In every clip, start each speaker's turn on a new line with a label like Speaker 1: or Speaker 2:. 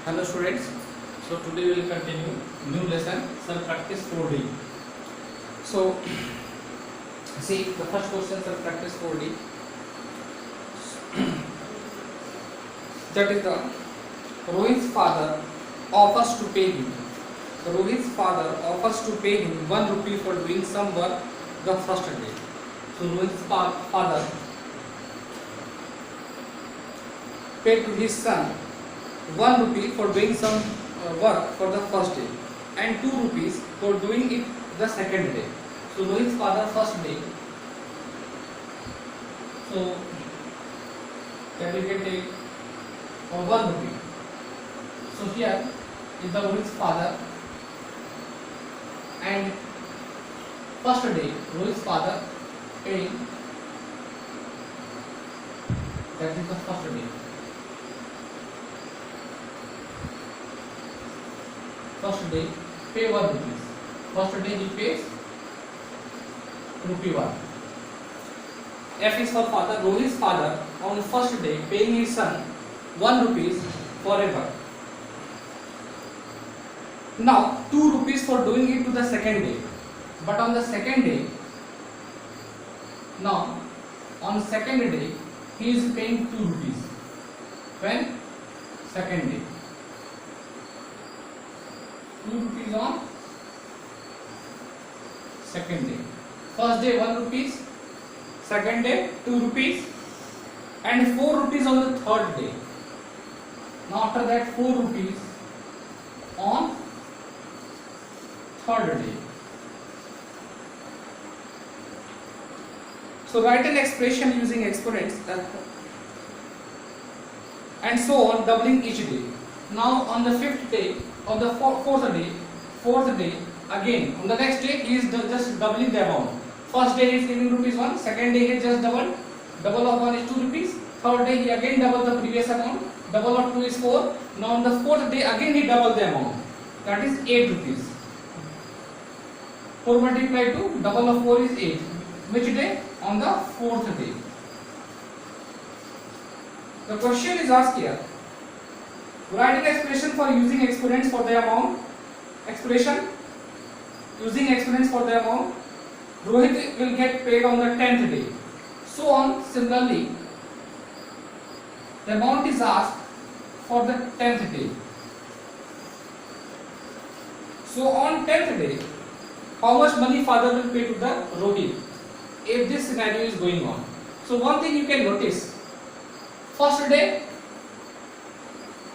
Speaker 1: Hello students, so today we will continue new lesson self practice 4D. So see the first question, self practice 4D, that is the Rohit's father offers to pay him. Rohit's father offers to pay him 1 rupee for doing some work the first day. So Rohit's father paid to his son 1 rupee for doing some work for the first day and 2 rupees for doing it the second day. So Rohit's father first day, so that we can take 1 rupee. So here is the Rohit's father, and first day Rohit's father paying, that is the first day. First day pay 1 rupees. First day he pays rupee 1. F is for father. Rohit's father on first day paying his son 1 rupees forever. Now 2 rupees for doing it to the second day. But on the second day, now on second day he is paying 2 rupees. When? Second day. 2 rupees on second day. First day 1 rupees, second day 2 rupees, and 4 rupees on the third day. Now after that 4 rupees on third day. So write an expression using exponents and so on, doubling each day. Now on the fifth day, on the fourth day, again on the next day he is just doubling the amount. First day he is giving rupees 1, second day he just double of 1 is 2 rupees, third day he again double the previous amount, double of 2 is 4. Now on the fourth day again he double the amount, that is 8 rupees. 4 multiplied 2, double of 4 is 8. Which day? On the fourth day. The question is asked here. Write an expression for using exponents for the amount. Expression using exponents for the amount. Rohit will get paid on the 10th day. So on. Similarly, the amount is asked for the 10th day. So on 10th day, how much money father will pay to the Rohit if this scenario is going on? So one thing you can notice. First day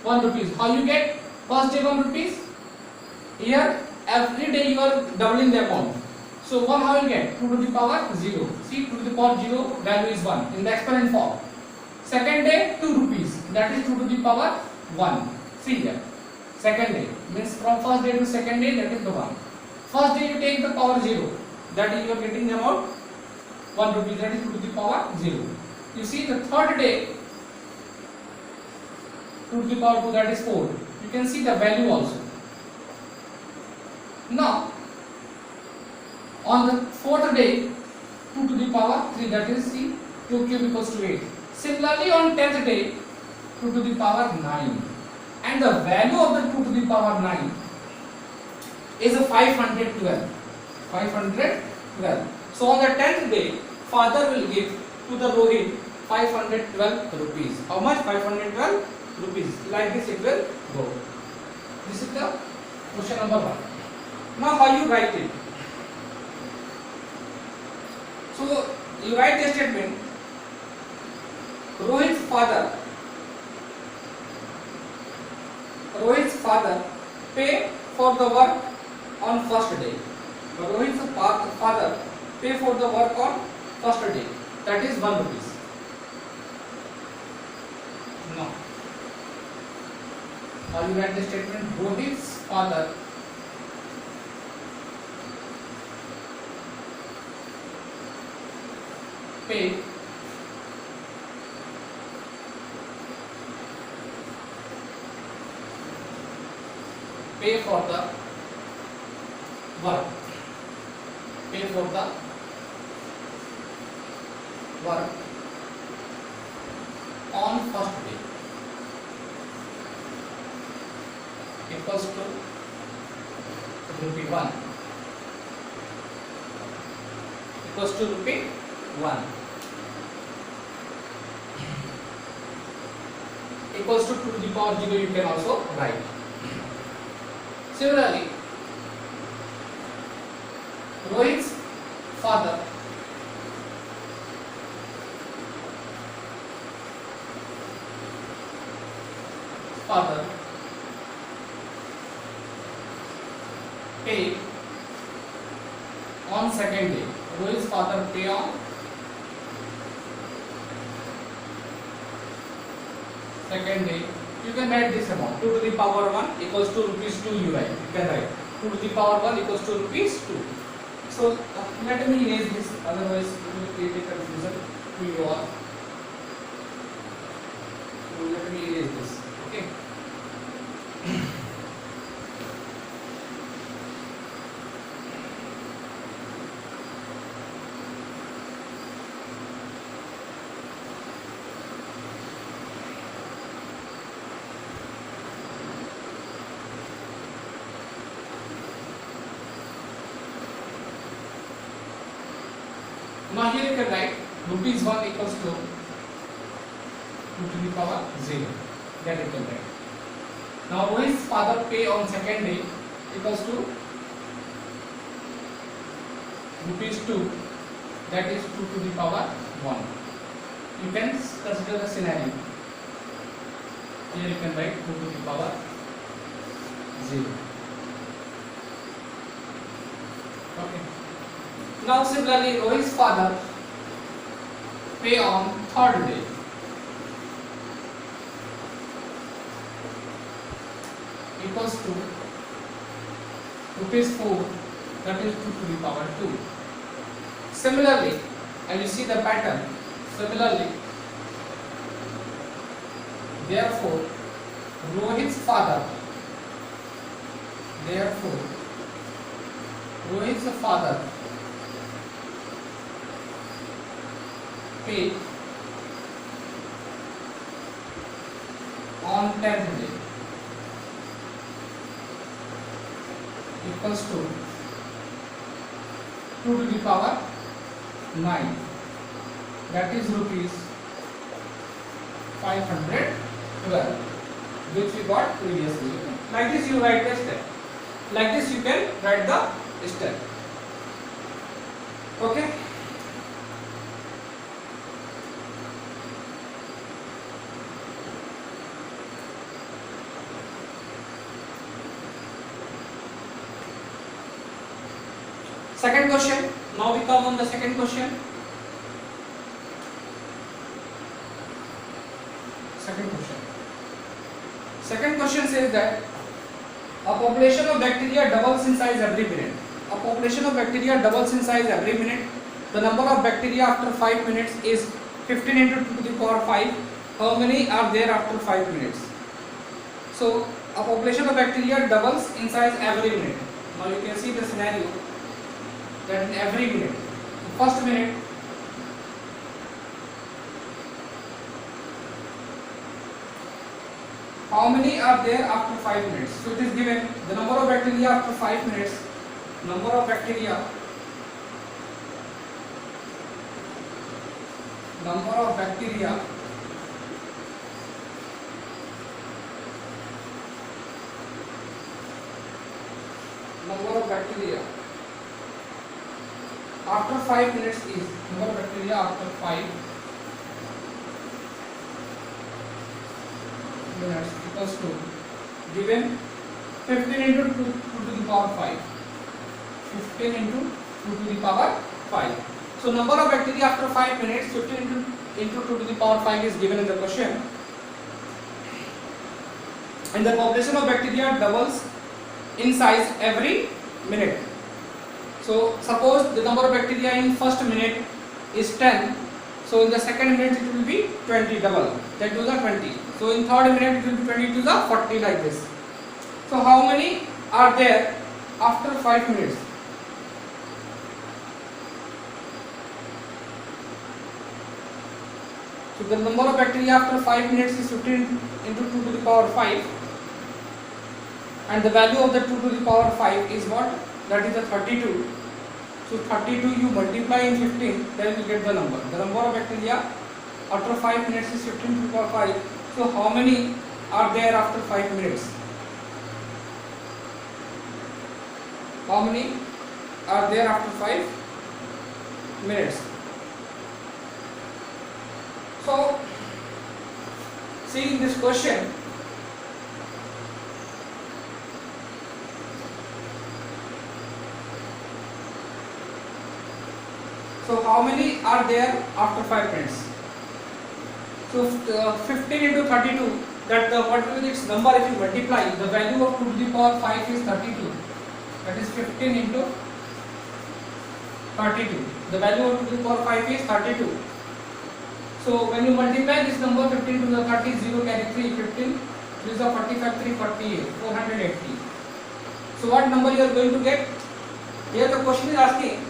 Speaker 1: 1 rupees. How you get? First day 1 rupees. Here every day you are doubling the amount. So 1 how you get? 2 to the power 0. See, 2 to the power 0 value is 1 in the exponent form. Second day 2 rupees. That is 2 to the power 1. See here. Second day means from first day to second day, that is the 1. First day you take the power 0. That is you are getting the amount 1 rupee. That is 2 to the power 0. You see the third day 2 to the power 2, that is 4. You can see the value also. Now on the fourth day 2 to the power 3, that is see 2 cube equals to 8. Similarly on 10th day 2 to the power 9, and the value of the 2 to the power 9 is a 512. 512. So on the 10th day father will give to the Rohit 512 rupees. How much? 512 rupees. Like this it will go. This is the question number 1. Now how you write it? So you write the statement. Rohit's father pay for the work on first day. Rohit's father pay for the work on first day. That is 1 rupees. Now how you write the statement? Rohit's father pay for the work. Pay for the work on first day. equals to rupee 1 equals to rupee 1 equals to 2 to the power 0 you can also write. Similarly, Rohit's father paid on second day. Rohit's father pay on second day. You can write this amount 2 to the power 1 equals to rupees 2 you write. You can write 2 to the power 1 equals to rupees 2. So let me erase this, otherwise it will create a confusion to you all. So let me erase this. Okay. Now here you can write rupees 1 equals to 2 to the power 0. That you can write. Now Rohit's father pay on second day equals to rupees 2. That is 2 to the power 1. You can consider the scenario. Here you can write 2 to the power 0. Okay. Now similarly, Rohit's father pay on third day equals to rupees 4, that is 2 to the power 2. Similarly, and you see the pattern. Similarly, therefore, Rohit's father pay on 10th day equals to 2 to the power 9, that is rupees 512, which we got previously. Like this you write the step. Like this you can write the step. Okay. Second question. Now we come on the second question. Second question says that a population of bacteria doubles in size every minute. A population of bacteria doubles in size every minute. The number of bacteria after 5 minutes is 15 into 2 to the power 5. How many are there after 5 minutes? So a population of bacteria doubles in size every minute. Now you can see the scenario that in every minute, the first minute, how many are there after 5 minutes? So it is given the number of bacteria after 5 minutes, number of bacteria after 5 minutes is number of bacteria after 5 minutes equals to given 15 into 2 to the power 5. 15 into 2 to the power 5. So number of bacteria after 5 minutes, 15 into 2 to the power 5 is given in the question. And the population of bacteria doubles in size every minute. So suppose the number of bacteria in first minute is 10. So in the second minute it will be 20 double. That to the 20. So in third minute it will be 20 to the 40 like this. So how many are there after 5 minutes? So the number of bacteria after 5 minutes is 15 into 2 to the power 5. and the value of the 2 to the power 5 is what? That is the 32. So 32 you multiply in 15, then you get the number. The number of bacteria after 5 minutes is 15 to the power 5. So how many are there after 5 minutes? How many are there after 5 minutes? So see in this question, so how many are there after 5 minutes? So 15 into 32, that what will be its number if you multiply? The value of 2 to the power 5 is 32. That is 15 into 32. The value of 2 to the power 5 is 32. So when you multiply this number 15 to the 30, 0 carry 3, 15, 3 is 45, 3, 48, 480. So what number you are going to get? Here the question is asking,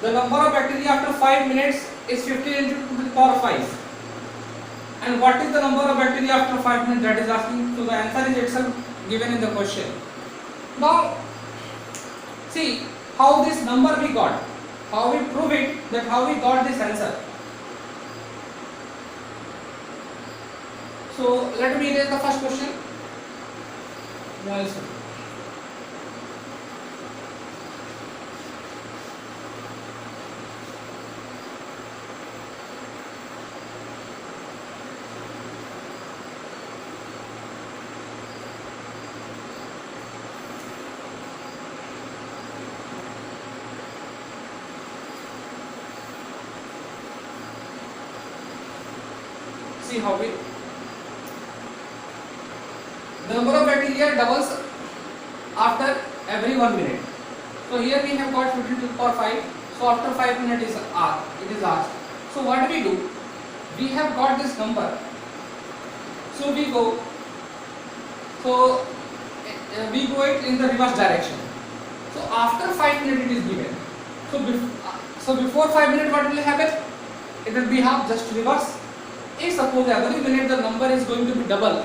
Speaker 1: the number of bacteria after 5 minutes is 15 into 2 to the power 5. And what is the number of bacteria after 5 minutes? That is asking. So the answer is itself given in the question. Now, see how this number we got. How we prove it, that how we got this answer. So let me raise the first question. See how we, the number of bacteria doubles after every 1 minute. So here we have got 15 to the power 5. So after 5 minutes it is asked. So what do? We have got this number. So we go. So we go it in the reverse direction. So after 5 minutes it is given. So before 5 minutes what will happen? It will be half, just reverse. If suppose every minute the number is going to be double,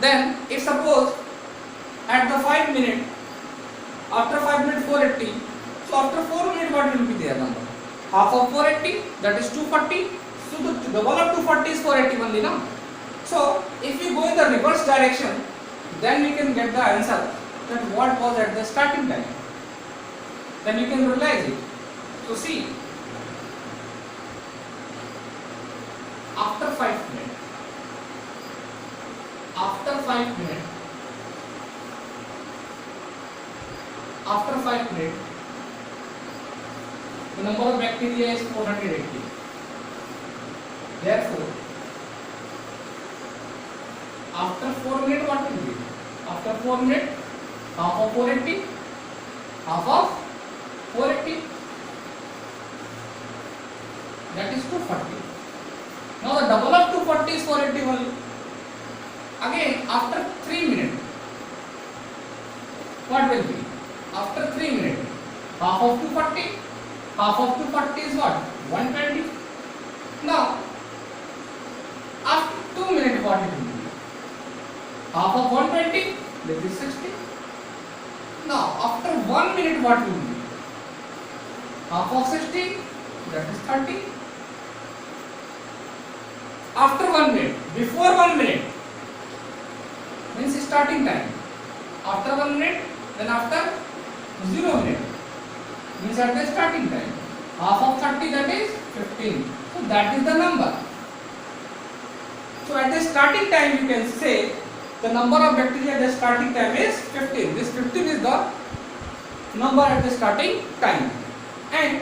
Speaker 1: then if suppose at the 5 minute, after 5 minutes 480, so after 4 minutes what will be their number? Half of 480, that is 240. So the double of 240 is 480 only now. So if you go in the reverse direction, then we can get the answer that what was at the starting time. Then you can realize it. So see, after 5 minutes, after 5 minutes, the number of bacteria is 480. Therefore, after 4 minutes what will be? After 4 minutes, half of 480, half of 480, that is 240. Now the double of 240 is 480 only. Again, after 3 minutes, what will be? After 3 minutes, half of 240, half of 240 is what? 120. Now, after 2 minutes, what it will be? Half of 120, that is 60. Now, after 1 minute, what will be? Half of 60, that is 30. After 1 minute, before 1 minute, means starting time. After 1 minute, then after 0 minute, means at the starting time. Half of 30, that is 15. So that is the number. So at the starting time you can say the number of bacteria at the starting time is 15. This 15 is the number at the starting time. And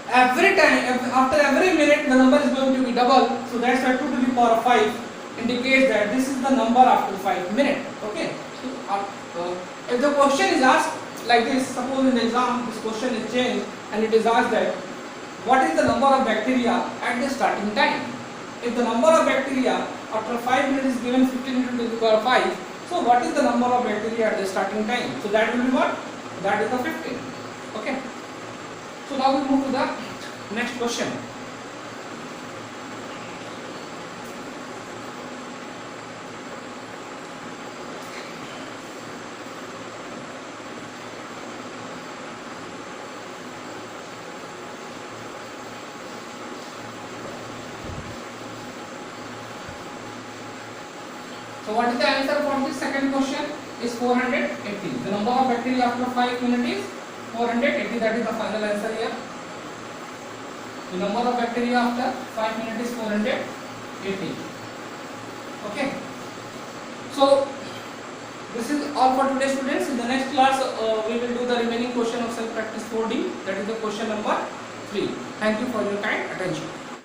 Speaker 1: every time, after every minute the number is going to be double. So that's why 2 to the power 5 indicates that this is the number after 5 minutes. Okay. So if the question is asked like this, suppose in the exam this question is changed and it is asked that what is the number of bacteria at the starting time? If the number of bacteria after 5 minutes is given 15 into the power 5, so what is the number of bacteria at the starting time? So that will be what? That is the 15. Okay. So now we move to the next question. So what is the answer for this second question? Is 480. The number of bacteria after 5 minutes is 480. That is the final answer here. The number of bacteria after 5 minutes is 480. Okay. So this is all for today, students. In the next class, we will do the remaining question of self practice 4D. That is the question number 3. Thank you for your kind attention.